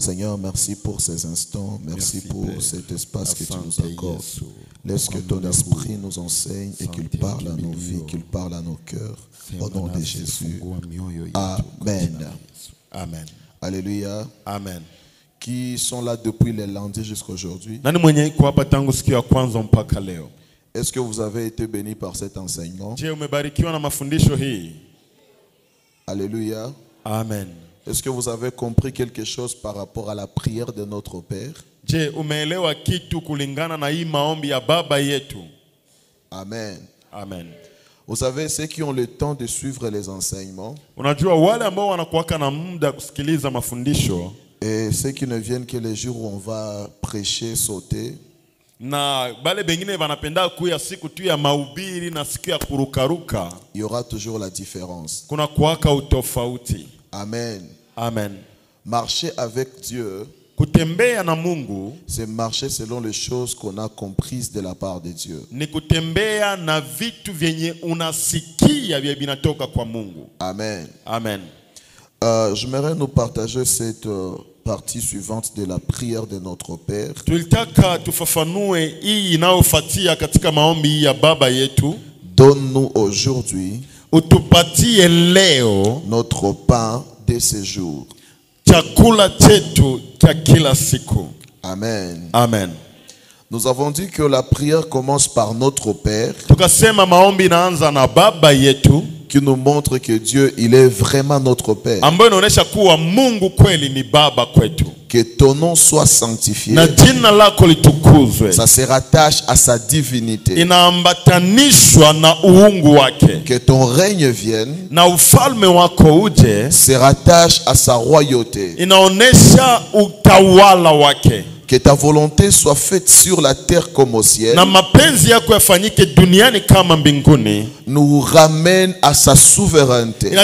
Seigneur, merci pour ces instants, merci pour cet espace que tu nous accordes. Laisse que ton esprit nous enseigne et qu'il parle à nos vies, qu'il parle à nos cœurs. Au nom de Jésus. Amen. Amen. Alléluia. Amen. Qui sont là depuis le lundi jusqu'à aujourd'hui? Est-ce que vous avez été bénis par cet enseignement? Alléluia. Amen. Est-ce que vous avez compris quelque chose par rapport à la prière de notre Père? Amen. Amen. Vous savez, ceux qui ont le temps de suivre les enseignements et ceux qui ne viennent que les jours où on va prêcher, sauter, il y aura toujours la différence. Amen. Amen. Marcher avec Dieu, c'est marcher selon les choses qu'on a comprises de la part de Dieu. Amen. Amen. J'aimerais nous partager cette partie suivante de la prière de notre Père. Donne-nous aujourd'hui notre pain de ce jour. Amen. Amen. Nous avons dit que la prière commence par notre Père, qui nous montre que Dieu, il est vraiment notre Père. Que ton nom soit sanctifié. Ça se rattache à sa divinité. Que ton règne vienne. Se rattache à sa royauté. Que ta volonté soit faite sur la terre comme au ciel. Nous ramène à sa souveraineté.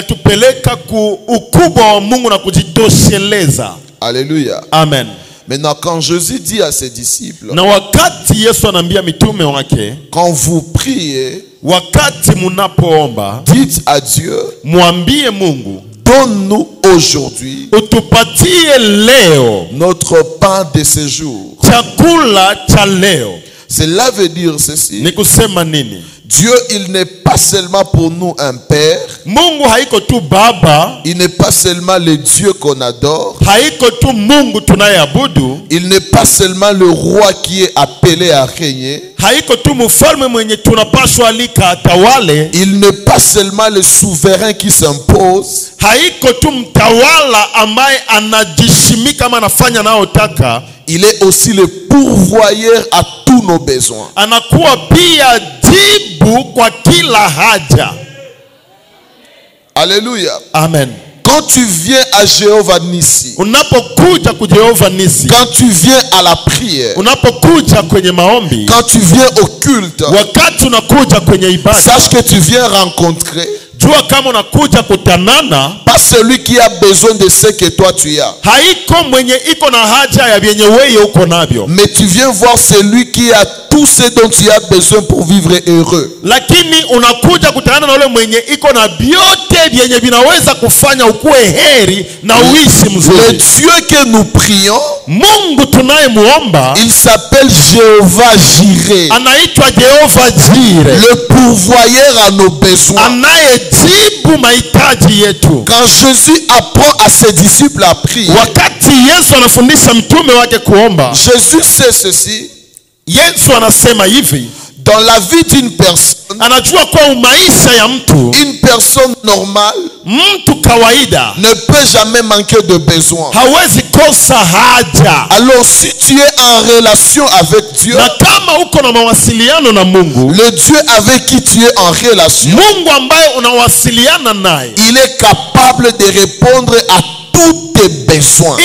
Alléluia. Amen. Maintenant, quand Jésus dit à ses disciples, quand vous priez, dites à Dieu, donne-nous aujourd'hui notre pain de ce jour. Cela veut dire ceci. Dieu, il n'est pas seulement pour nous un père. Il n'est pas seulement le Dieu qu'on adore. Il n'est pas seulement le roi qui est appelé à régner. Il n'est pas seulement le souverain qui s'impose. Il est aussi le pourvoyeur à tous nos besoins. Alléluia. Amen. Quand tu viens à Jéhovah Nissi, quand tu viens à la prière, quand tu viens au culte, sache que tu viens rencontrer pas celui qui a besoin de ce que toi tu as, mais tu viens voir celui qui a tout ce dont tu as besoin pour vivre heureux. Le Dieu que nous prions, il s'appelle Jéhovah Jireh, le pourvoyeur à nos besoins. Quand Jésus apprend à ses disciples à prier, Jésus sait ceci. Dans la vie d'une personne, une personne normale ne peut jamais manquer de besoin. Alors si tu es en relation avec Dieu, le Dieu avec qui tu es en relation, il est capable de répondre à tous tes besoins.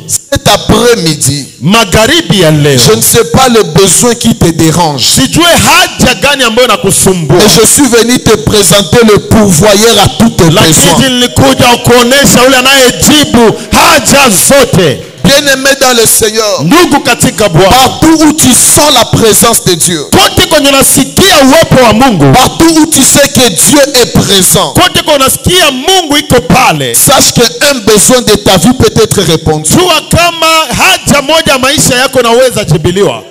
Cet après-midi, je ne sais pas le besoin qui te dérange, et je suis venu te présenter le pourvoyeur à tous tes besoins. Bien Bien-aimé dans le Seigneur, ndugu katika Bwana, partout où tu sens la présence de Dieu, kote kwenye unasikia uwepo wa Mungu, partout où tu sais que Dieu est présent, kote kwenye unasikia Mungu iko pale, sache qu'un besoin de ta vie peut être répondu. jua kama haja moja maisha yako naweza jibiliwa.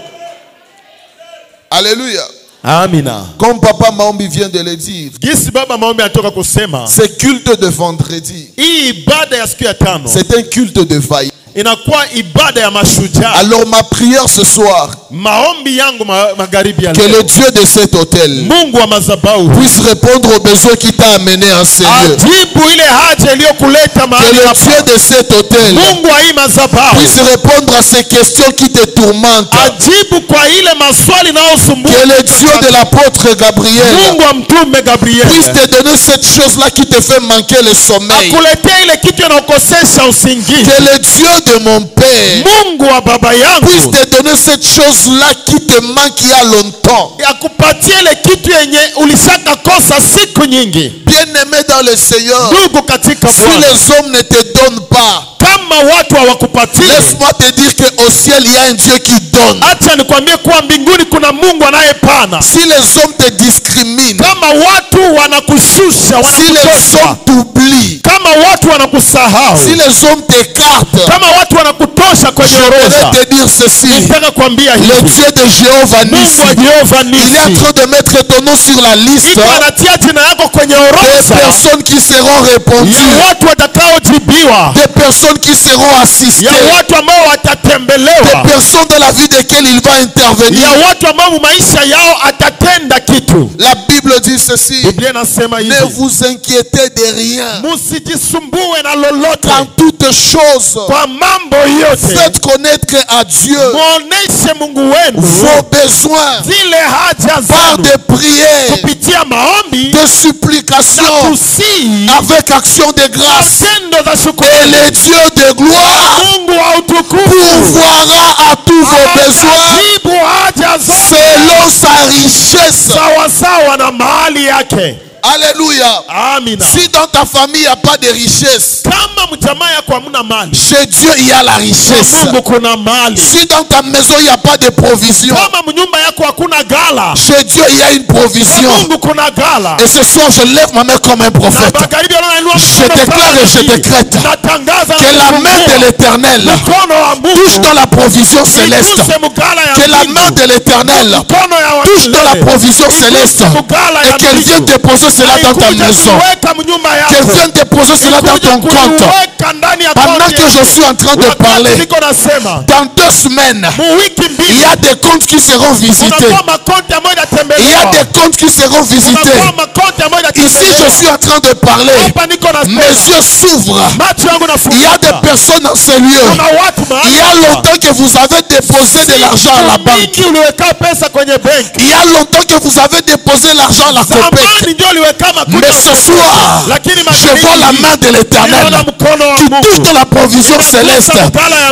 Alléluia. Amina. Comme Papa Maombi vient de le dire, Gisi baba maombi anatoka kusema, ce culte de vendredi, hii ibada ya siku ya tano c'est un culte de vaillant. inakuwa ibada ya mashujaa. Alors ma prière ce soir, Maombi yangu magharibi ya que leo, le Dieu de cet hôtel Mungu wa madhabahu puisse répondre aux besoins qui t'a amené en ces lieux. ajibu ile haja iliyokuleta Que mahali le hapa. Dieu de cet hôtel Mungu wa hii madhabahu puisse répondre à ces questions qui te tourmentent. ajibu kwa ile maswali nayosumbua. Que le Dieu de l'apôtre Gabriel Mungu wa mtume Gabriel puisse te donner cette chose-là qui te fait manquer le sommeil. akuletea ile kitu inakukosesha usingizi. Que le Dieu de mon Père Mungu wa baba puisse yangu te donner cette chose-là qui te manque il y a longtemps. akupatie ile kitu yenye ulishaka kosa siku nyingi. Bien-aimé dans le Seigneur, Ndugu katika si Bwana, les hommes ne te donnent pas, kama watu hawakupatie, laisse-moi te dire qu'au ciel, il y a un Dieu qui donne. acha nikwambie kuwa mbinguni kuna Mungu anayepana. Si les hommes te discriminent, Kama watu wanakushusha, si les wanakutosha, hommes t'oublient, kama watu wanakusahau, si les hommes t'écartent, kama watu wanakutosha kwenye je orodha, voudrais te dire ceci. nataka kuambia Le hivi, Dieu de Jéhovah Mungu Nissi, wa Jehova il est en Nisi train de mettre ton nom sur la liste iko anatia jina yako kwenye des orodha personnes qui seront répondues, ya watu watakaojibiwa, des personnes qui seront assistées, ya watu ambao des watatembelewa, personnes dans la vie desquelles il va intervenir. ya watu ambao maisha yao atatenda kitu. La Bible dit ceci: Biblia inasema hivi, ne vous inquiétez de rien. msijisumbue na lolote, En toutes choses, kwa mambo yote faites connaître à Dieu muoneshe Mungu wenu vos besoins zile haja par zenu des prières, kupitia maombi des na supplications, kusii avec action de grâce. matendo za Et shukrani. le Dieu de gloire Mungu wa utukufu pourvoira à tous vos besoins atajibu haja zote selon sa richesse. sawasawa na mahali yake. Alléluia. Amina. Si dans ta famille il n'y a pas de richesse, Kama mjamaa yako hamna mali, chez Dieu il y a la richesse. Mungu kuna mali. Si dans ta maison il n'y a pas de provision, Kama mnyumba yako hakuna gala, chez Dieu il y a une provision. Mungu kuna gala. Et ce soir je lève ma main comme un Na prophète. magharibi wanainua Je mkono déclare et je sana. décrète Natangaza que la main de l'Éternel mkono wa touche Mungu dans la provision céleste. iguse mgala ya Que la mbingu. main de l'Éternel Mkono ya touche dans la milele. provision céleste. Et qu'elle vienne déposer cela dans ta maison. Kuweka mnyumba Qu'elle yako. vienne déposer cela dans ton compte. Kuiweka ndani ya Pendant konti que je suis en train de Wakati parler, niko nasema, dans 2 semaines, mu wiki il mbili y a des comptes qui seront visités. kunakuwa makonti ambayo Il y a itatembelewa. des comptes qui seront visités. Kunakuwa makonti ambayo Ici, je itatembelewa. suis en train de parler. Hapa niko Mes nasema, yeux s'ouvrent. macho yangu Il y a des nafunguka. personnes dans ces lieux. Kuna watu mahali Il y a hapa. longtemps que vous avez déposé de l'argent à la Siku banque. mingi uliweka pesa kwenye benki. Il y a longtemps que vous avez déposé l'argent à la COPEC. Zamani ndio uliweka makuta. Mais ce soir, Lakini je vois la main de l'Éternel Ninaona mkono wa qui Mungu. touche dans la provision céleste.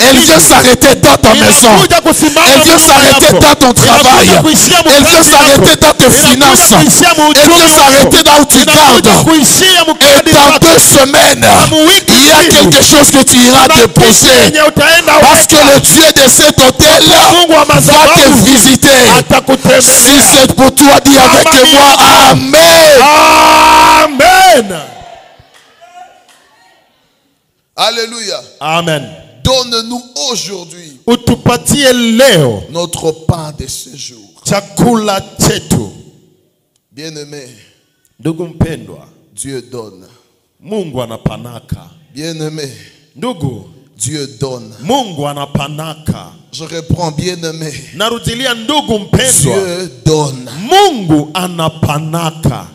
Elle vient s'arrêter dans ta maison. Inakuja kusimama Elle vient nyumba s'arrêter yako. dans ton travail. Inakuja kuishia Elle vient mkazi s'arrêter yako. dans tes finances. Inakuja kuishia Elle muuchumi vient wako. s'arrêter dans où tu Inakuja gardes. kuishia Et mkadi dans wako. 2 semaines, wiki il y a mbili. quelque chose que tu iras Kuna kitu déposer. yenye utaenda Parce que weka. le Dieu de cet hôtel Mungu wa va te madhabahu visiter. Si atakutembelea. c'est pour toi, dis avec Amen. moi Amen. Amen. Alléluia. Amen. Donne-nous aujourd'hui Utupatie leo notre pain de ce jour. chakula chetu. Bien-aimé, Ndugu mpendwa, Dieu donne. Mungu anapanaka. Bien-aimé, Ndugu, Dieu donne. Mungu anapanaka. Je reprends, bien-aimé. Narudilia ndugu mpendwa, Dieu donne. Mungu anapanaka.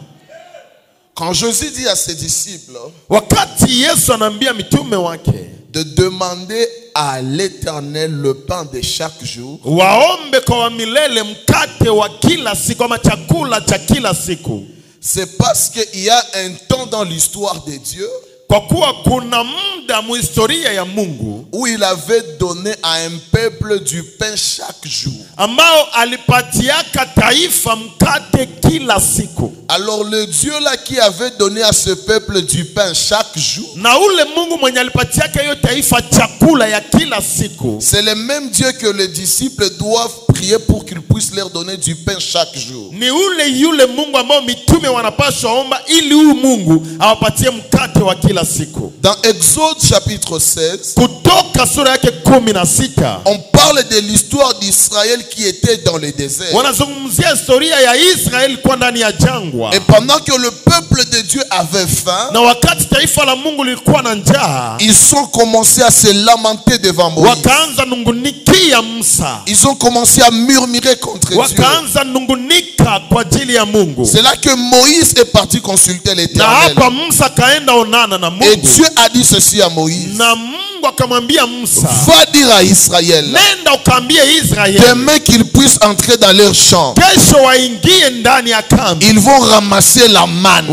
Quand Jésus dit à ses disciples Wakati Yesu anaambia mitume wake de demander à l'Éternel le pain de chaque jour, waombe kwa wa milele mkate wa kila siku ama chakula cha kila siku, c'est parce qu'il y a un temps dans l'histoire de Dieu kwa kuwa kuna muda muhistoria ya Mungu où il avait donné à un peuple du pain chaque jour. ambao alipatiaka taifa mkate kila siku. Alors le Dieu là qui avait donné à ce peuple du pain chaque jour, Na ule Mungu mwenye alipatiaka hiyo taifa chakula ya kila siku, c'est le même Dieu que les disciples doivent prier pour qu'il puisse leur donner du pain chaque jour. ni ule yule Mungu ambao mitume wanapaswa omba ili huyu Mungu awapatie mkate wa kila siku. Dans Exode chapitre 16, Kutoka sura yake 16 on parle de l'histoire d'Israël qui était dans le désert. wanazungumzia historia ya Israeli kwa ndani ya jangwa. Et pendant que le peuple de Dieu avait faim, Na wakati taifa la Mungu lilikuwa na njaa, ils ont commencé à se lamenter devant Moïse. wakaanza nungunikia Musa, Ils ont commencé à murmurer contre Dieu. wakaanza nungunika kwa ajili ya Mungu. C'est là que Moïse est parti consulter Na l'Éternel. hapa Musa kaenda onana na Et Mungu, Dieu a dit ceci à Moïse. na Mungu akamwambia Musa, Va dire à Israël, nenda ukaambie Israeli demain qu'ils puissent entrer dans leur champ. kesho waingie ndani ya kambi, Ils vont ramasser la manne.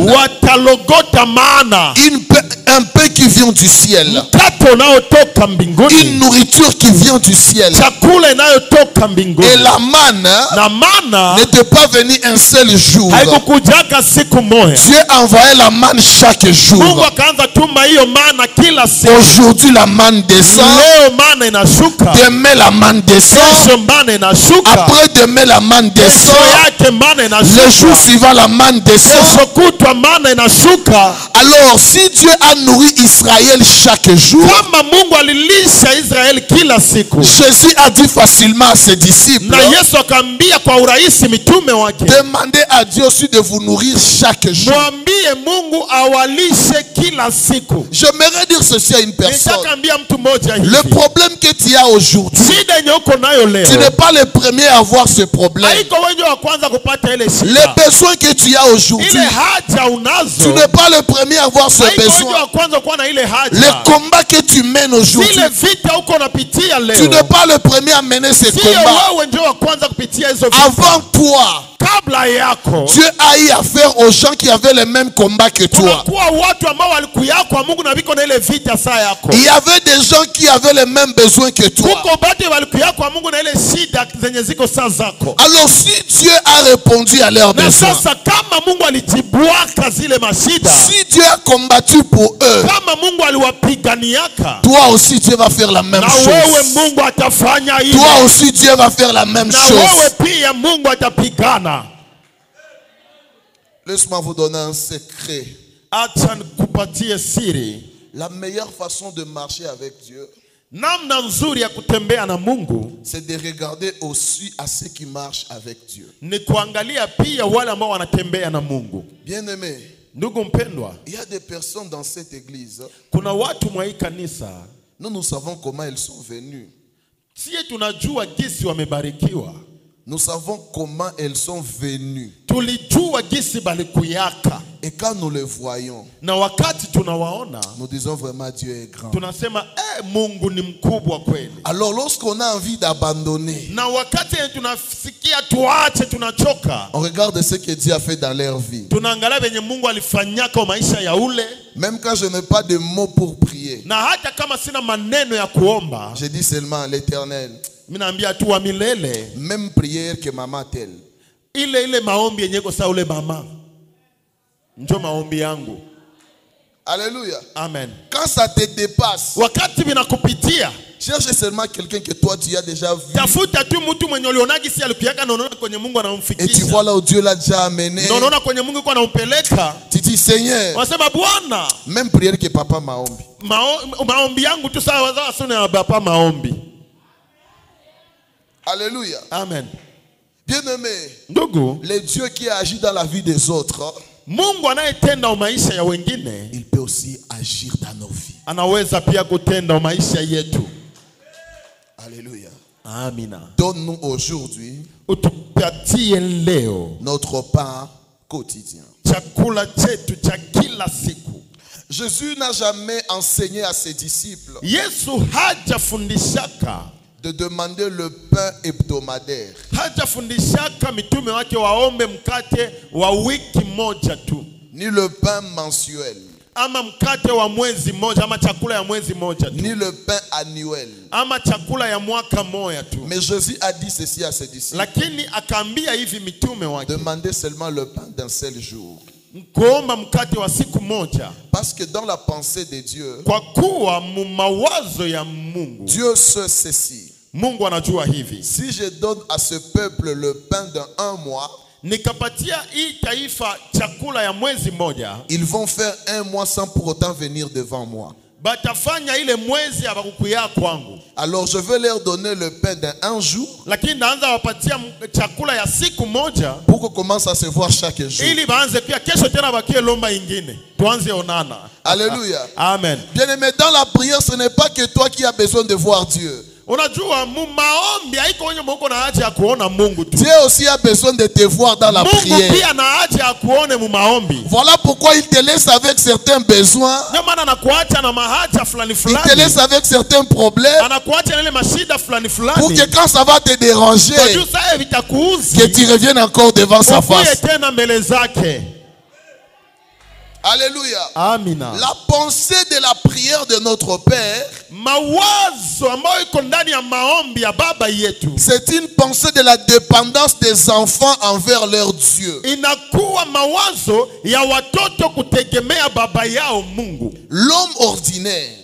watalogota mana, Un pain qui vient du ciel. mkate unaotoka Une mbinguni, nourriture qui vient du ciel. chakula inayotoka mbinguni. Et la manne Na mana n'était pas venue un seul jour. haikukujaka siku moja. Dieu envoyait la manne chaque Mungu jour. akaanza tuma hiyo mana kila siku. Aujourd'hui la manne descend. Leo mana inashuka, Demain la manne descend. kesho mana inashuka, Après demain la manne kesho descend. yake mana Le inashuka, jour suivant la manne descend. kesho kutwa mana inashuka. Alors si Dieu a nourri Israël chaque jour, Kama Mungu alilisha Israeli kila siku, Jésus a dit facilement à ses disciples, na Yesu akaambia kwa urahisi mitume wake, demandez à Dieu aussi de vous nourrir chaque jour. mwambie Mungu awalishe kila siku. J'aimerais dire ceci à une personne. Nitakaambia mtu mmoja hivi, Le problème que tu as aujourd'hui, shida yenye uko nayo leo, tu n'es pas le premier à avoir ce problème. haiko wewe wa kwanza kupata ile Les shida. besoins que tu as aujourd'hui, Ile haja tu unazo, n'es pas le premier à avoir ce haiko wewe besoin. wa kwanza kuwa na ile Les haja. combats que tu mènes aujourd'hui, Zile vita uko unapitia tu leo, n'es pas le premier à mener ces sio combats. wewe ndio wa kwanza kupitia hizo vita. Avant toi, Kabla yako Dieu a eu affaire aux gens qui avaient les mêmes combats que toi. kunakuwa watu ambao walikuya kwa Mungu na biko na ile vita saa yako. Il y avait des gens qui avaient les mêmes besoins que toi. Kuko batu walikuya kwa Mungu na ile shida zenye ziko saa zako. Alors si Dieu a répondu à leurs Na besoins, sasa kama Mungu alijibuaka zile mashida, si Dieu a combattu pour eux, kama Mungu aliwapiganiaka, toi aussi Dieu va faire la même na wewe chose. Mungu atafanya hivyo. Toi aussi Dieu va faire la même Na chose. wewe pia Mungu atapigana. Laisse-moi vous donner un secret. Acha nikupatie siri. La meilleure façon de marcher avec Dieu, Namna nzuri ya kutembea na Mungu c'est de regarder aussi à ceux qui marchent avec Dieu. ni kuangalia pia wale ambao wanatembea na Mungu. Bien-aimé, Ndugu mpendwa, il y a des personnes dans cette église, kuna watu mwa hii kanisa, nous savons comment elles sont venues. sie tunajua gisi wamebarikiwa, Nous savons comment elles sont venues. tulijua gisi balikuyaka, Et quand nous les voyons, na wakati tunawaona nous disons vraiment Dieu est grand. tunasema Mungu ni mkubwa kweli. Alors lorsqu'on a envie d'abandonner, Na wakati tunasikia tuache, tunachoka, on regarde ce que Dieu a fait dans leur vie. tunaangalia venye Mungu alifanyaka kwa maisha ya ule. Même quand je n'ai pas de mots pour prier, Na hata kama sina maneno ya kuomba, je dis seulement à l'Éternel, mimi naambia tu wa milele, même prière que maman telle. ile maombi yenye kwa saa ule mama, njo maombi yangu. Alléluia. Amen. Quand ça te dépasse, Wakati vinakupitia, cherche seulement quelqu'un que toi tu as déjà vu. tafuta tu mtu mwenye ulionagi si alikuyaka na unaona kwenye Mungu Et tu anamfikisha. vois là où Dieu l'a déjà amené. Na unaona kwenye Mungu kwa anampeleka. Tu dis Seigneur, Unasema Bwana, même prière que papa m'a ombi. maombi yangu tu sawa sawa sio ya baba maombi. Alléluia. Amen. Bien-aimé, Ndugu, le Dieu qui agit dans la vie des autres, Mungu anayetenda maisha ya wengine il peut aussi agir dans nos vies. anaweza pia kutenda maisha yetu. Alléluia. Amina. Donne-nous aujourd'hui Utupatie leo notre pain quotidien. chakula chetu cha kila siku. Jésus n'a jamais enseigné à ses disciples Yesu hajafundishaka de demander le pain hebdomadaire. hajafundishaka mitume wake waombe mkate wa wiki moja tu, Ni le pain mensuel. ama mkate wa mwezi mmoja, ama chakula ya mwezi mmoja tu, ni le pain annuel. ama chakula ya mwaka moja tu. Mais Jésus a dit ceci à ses disciples. Lakini akaambia hivi mitume wake, Demandez seulement le pain d'un seul jour. kuomba mkate wa siku moja. Parce que dans la pensée de Dieu, Kwa kuwa mawazo ya Mungu, Dieu sait ceci. Mungu anajua hivi, Si je donne à ce peuple le pain d'un mois, nikapatia hii taifa chakula ya mwezi moja, ils vont faire un mois sans pour autant venir devant moi. batafanya ile mwezi abakukuya kwangu. Alors je vais leur donner le pain d'un jour Lakini naanza wapatia chakula ya siku moja, pour qu'on commence à se voir chaque jour. ili baanze pia kesho tena bakie lomba ingine, tuanze onana. Alléluia. Amen. Bien-aimé, dans la prière, ce n'est pas que toi qui as besoin de voir Dieu. Unajua maombi haiko wenye Mungu na haja ya kuona Mungu tu. Dieu aussi a besoin de te voir dans la Mungu prière. pia na haja ya kuone mu maombi. Voilà pourquoi il te laisse avec certains besoins. Ndio maana anakuacha na mahaja fulani Il te fulani. laisse avec certains problèmes. Anakuacha na ile mashida fulani Pour fulani. que quand ça va te déranger, Kwa juu sasa vitakuuzi. que tu reviennes encore devant sa Ukuye face. tena mbele zake. Alléluia. Amina. La pensée de la prière de notre Père, Mawazo ambayo iko ndani ya maombi ya baba yetu, c'est une pensée de la dépendance des enfants envers leur Dieu. inakuwa mawazo ya watoto kutegemea baba yao Mungu. L'homme ordinaire,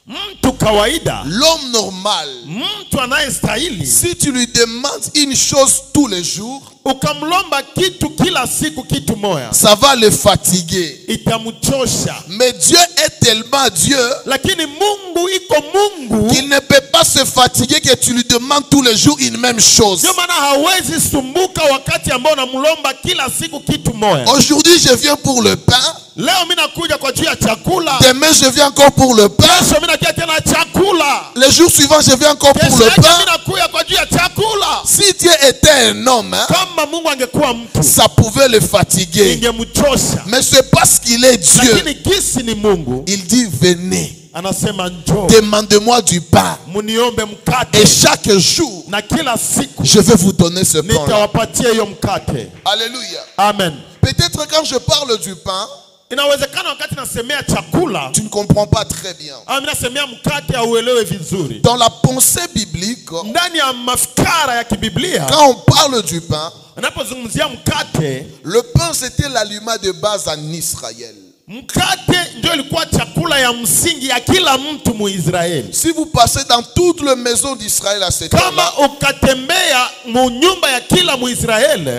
Mtu kawaida, l'homme normal, mtu anayestahili, si tu lui demandes une chose tous les jours, ukamlomba kitu kila siku kitu moya, ça va le fatiguer. itamchosha. Mais Dieu est tellement Dieu Lakini Mungu iko Mungu, qu'il ne peut pas se fatiguer que tu lui demandes tous les jours une même chose. ndio maana hawezi sumbuka wakati ambao unamlomba kila siku kitu moya. Aujourd'hui, je viens pour le pain. Leo mimi nakuja kwa juu ya chakula, Demain, je viens encore pour le pain. kesho mimi nakuja tena chakula, Les jours suivants, je viens encore pour kesho le yake mimi pain. nakuja kwa juu ya chakula. Si Dieu était un homme, hein, Kama Mungu angekuwa mtu, ça pouvait le fatiguer. ingemchosha. Mais c'est parce qu'il est Dieu. Lakini kisi ni Mungu, Il dit, venez, anasema njoo, demandez-moi du pain. muniombe mkate, Et chaque jour, na kila siku je vais vous donner ce pain-là. nitawapatia hiyo mkate. Alléluia. Amen. Peut-être quand je parle du pain, Inawezekana wakati nasemea chakula, tu ne comprends pas très bien. mimi nasemea mkate auelewe vizuri. Dans la pensée biblique, Ndani ya mafikara ya kibiblia, quand on parle du pain, unapozungumzia mkate, le pain c'était l'aliment de base en Israël. mkate ndio ilikuwa chakula ya msingi ya kila mtu Muisraeli. Si vous passez dans toutes les maisons d'Israël à cette Kama heure-là, ukatembea mu nyumba ya kila Muisraeli,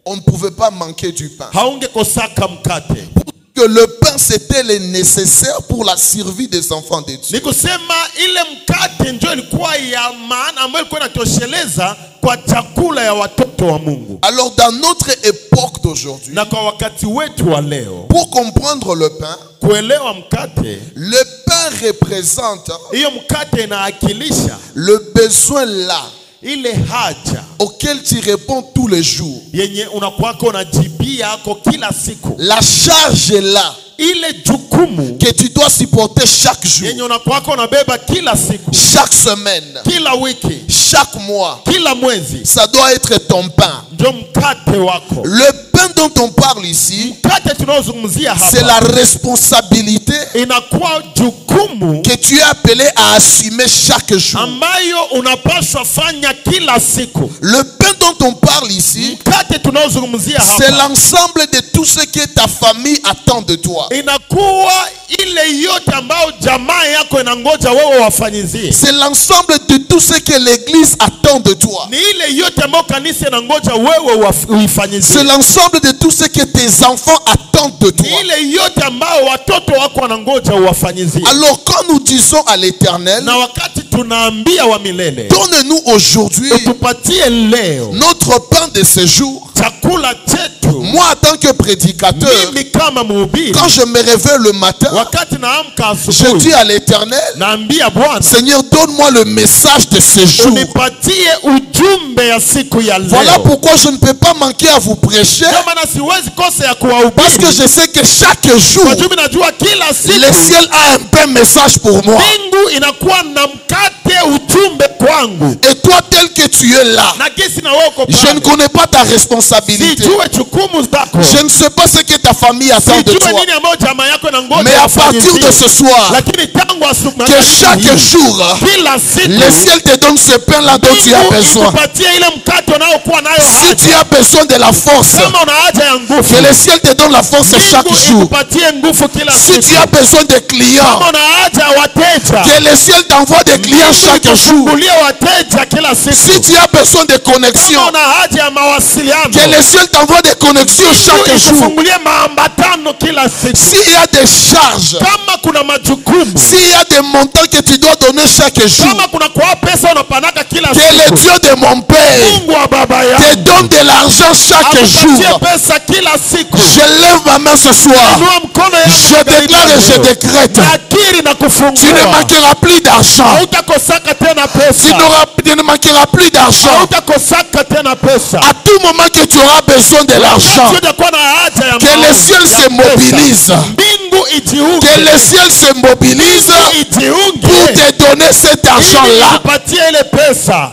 on ne pouvait pas manquer du pain. haungekosaka mkate. Que le pain c'était le nécessaire pour la survie des enfants de Dieu. Ni kusema ile mkate ndio ilikuwa ya maana ambayo ilikuwa inatosheleza kwa chakula ya watoto wa Mungu. Alors dans notre époque d'aujourd'hui, Na kwa wakati wetu wa leo, pour comprendre le pain, kuelewa mkate, le pain représente hiyo mkate inaakilisha le besoin là ile haja auquel tu réponds tous les jours. yenye unakuwako unajibia yako kila siku, La charge est là ile jukumu que tu dois supporter chaque jour, yenye unakuwako unabeba kila siku, chaque semaine, kila wiki, chaque mois. kila mwezi, Ça doit être ton pain. ndio mkate wako. Le pain dont on parle ici, Mkate tunaozungumzia c'est la hapa responsabilité inakuwa jukumu que tu es appelé à assumer chaque jour. ambayo unapaswa fanya kila siku. Le pain dont on parle ici, Mkate tunaozungumzia c'est hapa l'ensemble de tout ce que ta famille attend de toi. inakuwa ile yote ambayo jamaa yako inangoja wewe wafanyizie. C'est l'ensemble de tout ce que l'église attend de toi. Ni ile yote ambayo kanisa inangoja wewe uifanyizie. C'est l'ensemble de tout ce que tes enfants attendent de toi. Ni ile yote ambayo watoto wako wanangoja uwafanyizie. Alors quand nous disons à l'Éternel, Na wakati tunaambia wa milele, donne-nous aujourd'hui tupatie leo notre pain de ce jour. chakula chetu. Moi en tant que prédicateur, Mimi kama mhubiri, quand je me réveille le matin, wakati naamka je asubuhi, dis à l'Éternel, naambia Bwana, Seigneur, donne-moi le message de ce jour. unipatie ujumbe ya siku ya leo. Voilà pourquoi je ne peux pas manquer à vous prêcher, Ndio maana siwezi kosa ya parce que kuwahubiri, je sais que chaque jour, kwa sababu najua kila le siku ciel a un pain message pour moi. mbingu inakuwa na mkate ujumbe ujumbe kwangu. Et toi tel que tu es là, Na gisi na wewe uko je ne pale. connais pas ta responsabilité. Sijue jukumu zako. Je ne sais pas ce que ta famille attend de Sijue toi. nini ambayo jamaa yako inangoja. Mais à partir de ce soir, Lakini tangu asubuhi que chaque jour, kila siku le ciel te donne ce pain-là dont tu as besoin. ikupatie ile mkate unaokuwa nayo Si haja. tu as besoin de la force, Kama una haja ya nguvu, que le ciel te donne la force chaque Mungu jour. ikupatie nguvu kila Si siku. tu as besoin de clients, Kama una haja ya wateja, que le ciel t'envoie des clients chaque jour. ikufungulie wateja kila siku. Si tu as besoin de Kama connexion, una haja ya mawasiliano, que le ciel t'envoie des connexions chaque jour. ikufungulie maambatano kila siku. S'il y a des charges, Kama kuna majukumu, s'il y a des montants que tu dois donner chaque jour, kama kuna kwa pesa unapanaka kila que le siku, Dieu de mon Père Mungu wa baba te yangu donne de l'argent chaque akupatie jour. pesa kila siku. Je lève ma main ce soir. Inua mkono yangu Je déclare et je décrète. nakiri na Tu ne kufungua. manqueras plus d'argent. Hautakosaka tena pesa. Tu ne manqueras plus d'argent. Hautakosaka tena pesa. À tout moment que tu auras besoin de l'argent, Utakuwa na haja ya que le maombi, ciel ya se pesa. mobilise. Mbingu ijiunge. Que le ciel se mobilise Ijiunge. pour te donner cet Ili argent-là. ikupatie ile pesa.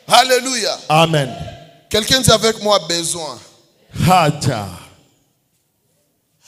Alléluia. Amen. Quelqu'un dit avec moi besoin. Haja.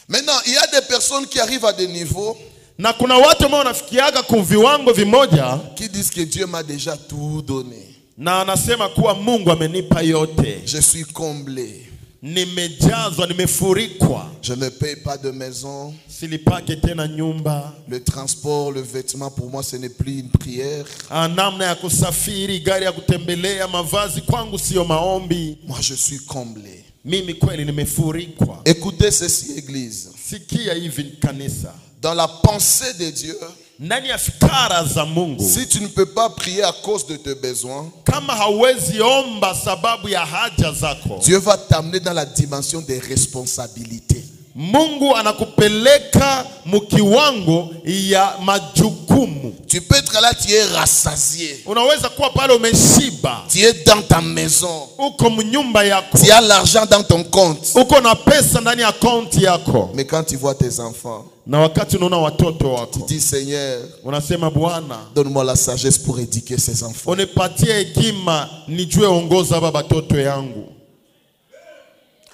Maintenant, il y a des personnes qui arrivent à des niveaux Na kuna watu ambao wanafikiaga viwango vimoja qui disent que Dieu m'a déjà tout donné. na anasema kuwa Mungu amenipa yote. Je suis comblé. Nimejazwa, nimefurikwa. Je ne paye pas de maison. Silipake tena nyumba. Le transport, le vêtement, pour moi, ce n'est plus une prière. Namna ya kusafiri, gari ya kutembelea, mavazi kwangu sio maombi. Moi, je suis comblé. Mimi kweli nimefurikwa. Écoutez ceci, Église. Sikia hivi kanisa. Dans la pensée de Dieu, Ndani ya fikara za Mungu, si tu ne peux pas prier à cause de tes besoins, kama hauwezi omba sababu ya haja zako, Dieu va t'amener dans la dimension des responsabilités. Mungu anakupeleka mukiwango ya majukumu. Tu peux être là, tu es rassasié. Unaweza kuwa pale umeshiba, Tu es dans ta maison. uko mnyumba yako, Tu as l'argent dans ton compte. uko na pesa ndani ya akaunti yako, Mais quand tu vois tes enfants, na wakati unaona watoto tu wako dis Seigneur, unasema Bwana, donne-moi la sagesse pour éduquer ces enfants. unipatie hekima nijue ongoza haba batoto yangu.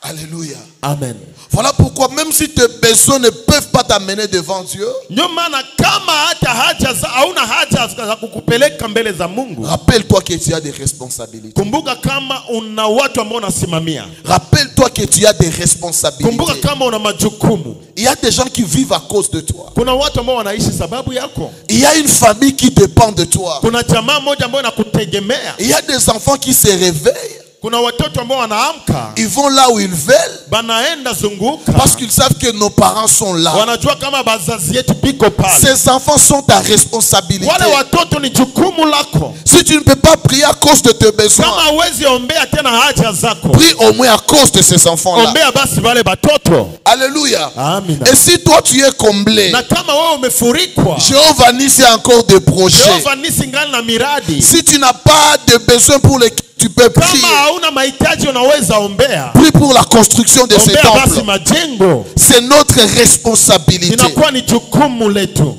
Alléluia. Amen. Voilà pourquoi même si tes besoins ne peuvent pas t'amener devant Dieu, Ndio maana kama hata haja za hauna haja za kukupeleka mbele za Mungu, rappelle-toi que tu as des responsabilités. kumbuka kama una watu ambao unasimamia. Rappelle-toi que tu as des responsabilités. Kumbuka kama una majukumu. Il y a des gens qui vivent à cause de toi. Kuna watu ambao wanaishi sababu yako. Il y a une famille qui dépend de toi. Kuna jamaa moja ambayo inakutegemea. Il y a des enfants qui se réveillent. Kuna watoto ambao wanaamka, Ils vont là où ils veulent banaenda zunguka, parce qu'ils savent que nos parents sont là. wanajua kama bazazi yetu biko pale. Ces enfants sont ta responsabilité. Wale watoto ni jukumu lako. Si tu ne peux pas prier à cause de tes besoins, Kama huwezi ombea tena haja zako, prie au moins à cause de ces enfants-là. ombea basi wale batoto. Alléluia. Amina. Et si toi tu es comblé, Na kama wewe umefurikwa, Jéhovah Nissi a encore des projets. Jehova nisi ngali na miradi. Si tu n'as pas de besoin pour lesquels tu peux Kama prier, hauna mahitaji unaweza ombea. prie pour la construction de ces Ombea basi temples. majengo. C'est notre responsabilité. Inakuwa ni jukumu letu.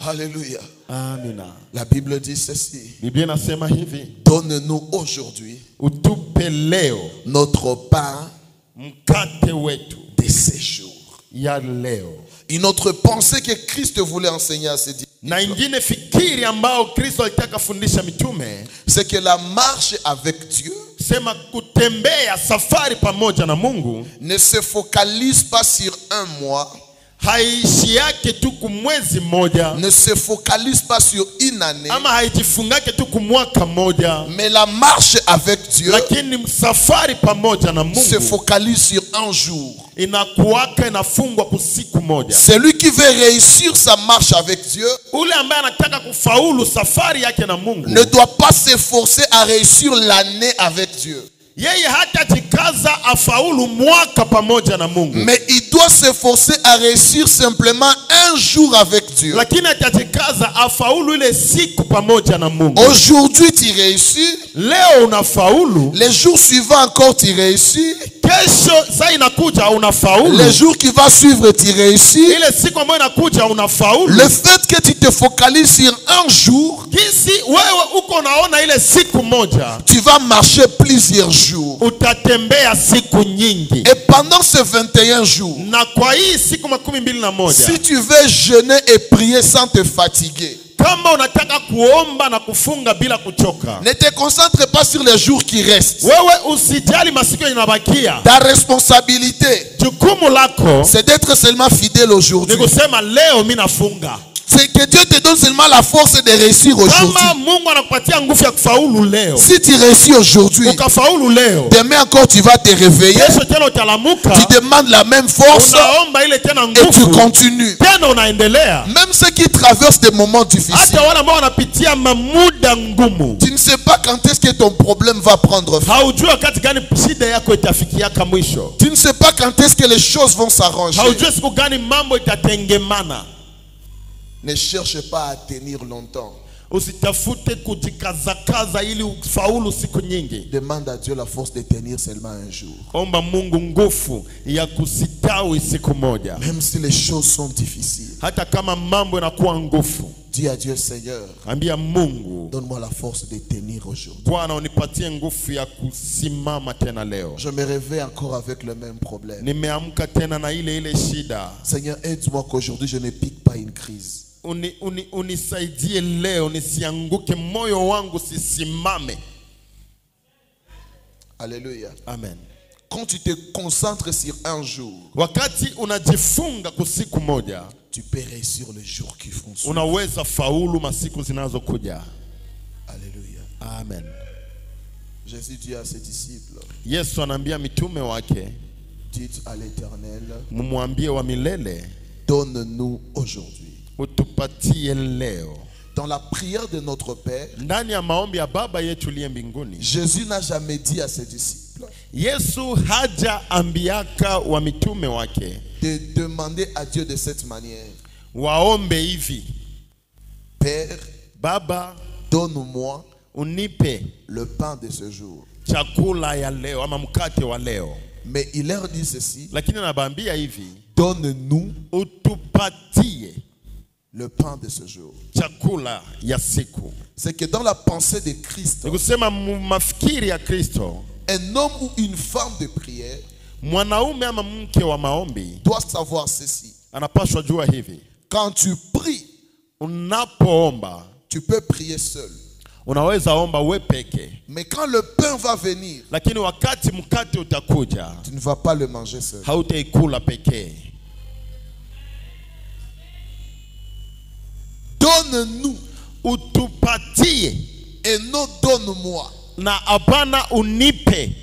Alléluia. Amina. La Bible dit ceci. Biblia inasema hivi, Donne-nous aujourd'hui utupe leo notre pain mkate wetu de ces jours. ya leo. Une autre pensée que Christ voulait enseigner à ses disciples, Na ingine fikiri ambao Kristo alitaka fundisha mitume, c'est que la marche avec Dieu sema kutembea safari pamoja na Mungu ne se focalise pas sur un mois, haishi yake tu kumwezi mmoja, ne se focalise pas sur une année, ama haijifungake tu kumwaka mmoja, mais la marche avec Dieu lakini safari pamoja na se Mungu focalise sur un jour. inakuwaka inafungwa kwa siku moja. Celui qui veut réussir sa marche avec Dieu Ule ambaye anataka kufaulu safari yake na Mungu ne doit pas s'efforcer à réussir l'année avec Dieu. Yeye hatajikaza afaulu mwaka pamoja na Mungu. Mais il doit s'efforcer à réussir simplement un jour avec Dieu. Lakini atajikaza afaulu ile siku pamoja na Mungu. Aujourd'hui tu réussis. Leo unafaulu. Les jours suivants encore tu réussis. Kesho saa inakuja unafaulu. Les jours qui vont suivre tu réussis. Ile siku ambayo inakuja unafaulu. Le fait que tu te focalises sur un jour, Kisi wewe uko naona ile siku moja, tu vas marcher plusieurs jours. utatembea siku nyingi. Et pendant ces 21 jours, Na kwa hii siku 21, si tu veux jeûner et prier sans te fatiguer, kama unataka kuomba na kufunga bila kuchoka, ne te concentre pas sur les jours qui restent. wewe usijali masiku yanabakia. Ta responsabilité, Jukumu lako c'est d'être seulement fidèle ni aujourd'hui. kusema leo mimi nafunga. C'est que Dieu te donne seulement la force de réussir aujourd'hui. Kama Mungu anakupatia nguvu ya kufaulu leo, Si tu réussis aujourd'hui, ukafaulu leo, demain encore tu vas te réveiller, kesho tena utalamuka, tu demandes la même force unaomba ile tena et tu nguvu, continues. tena unaendelea. Même ceux qui traversent des moments difficiles, Hata wale ambao wanapitia mamuda ngumu, tu ne sais pas quand est-ce que ton problème va prendre fin. haujui wakati gani shida yako itafikiaka mwisho, Tu ne sais pas quand est-ce que les choses vont s'arranger. haujui siku gani mambo itatengemana. Ne cherche pas à tenir longtemps. Usitafute kujikazakaza ili ufaulu siku nyingi. Demande à Dieu la force de tenir seulement un jour. Omba Mungu nguvu ya kusitawi siku moja. Même si les choses sont difficiles, Hata kama mambo yanakuwa nguvu, dis à Dieu, Seigneur, ambia Mungu, donne-moi la force de tenir aujourd'hui. Bwana unipatie nguvu ya kusimama tena leo. Je me réveille encore avec le même problème. Nimeamka tena na ile shida. Seigneur, aide-moi qu'aujourd'hui je ne pique pas une crise. Unisaidie leo nisianguke, moyo wangu sisimame. Alléluia. Amen. Quand tu te concentres sur un jour, Wakati unajifunga kwa siku moja, tu peux réussir les jours qui font suivre. unaweza faulu masiku zinazokuja. Alléluia. Amen. Jésus dit à ses disciples, Yesu anaambia mitume wake, dites à l'Éternel, mumwambie wa milele, donne-nous aujourd'hui. utupatie leo. Dans la prière de notre Père, Ndani ya maombi ya Baba yetu liye mbinguni, Jésus n'a jamais dit à ses disciples Yesu haja ambiaka wa mitume wake de demander à Dieu de cette manière, waombe hivi: Père, Baba, donne-moi unipe le pain de ce jour. chakula ya leo ama mkate wa leo. Mais il leur dit ceci, Lakini anabaambia hivi, donne-nous utupatie le pain de ce jour. chakula ya siku. C'est que dans la pensée de Christ, Ni kusema mafikiri ya Kristo, un homme ou une femme de prière mwanaume ama mke wa maombi doit savoir ceci. anapaswa jua hivi: Quand tu pries, unapoomba tu peux prier seul. unaweza omba we peke, Mais quand le pain va venir, lakini wakati mkate utakuja, tu ne vas pas le manger seul. hautaikula pekee. Donne-nous Utupatie et non donne-moi. na hapana unipe.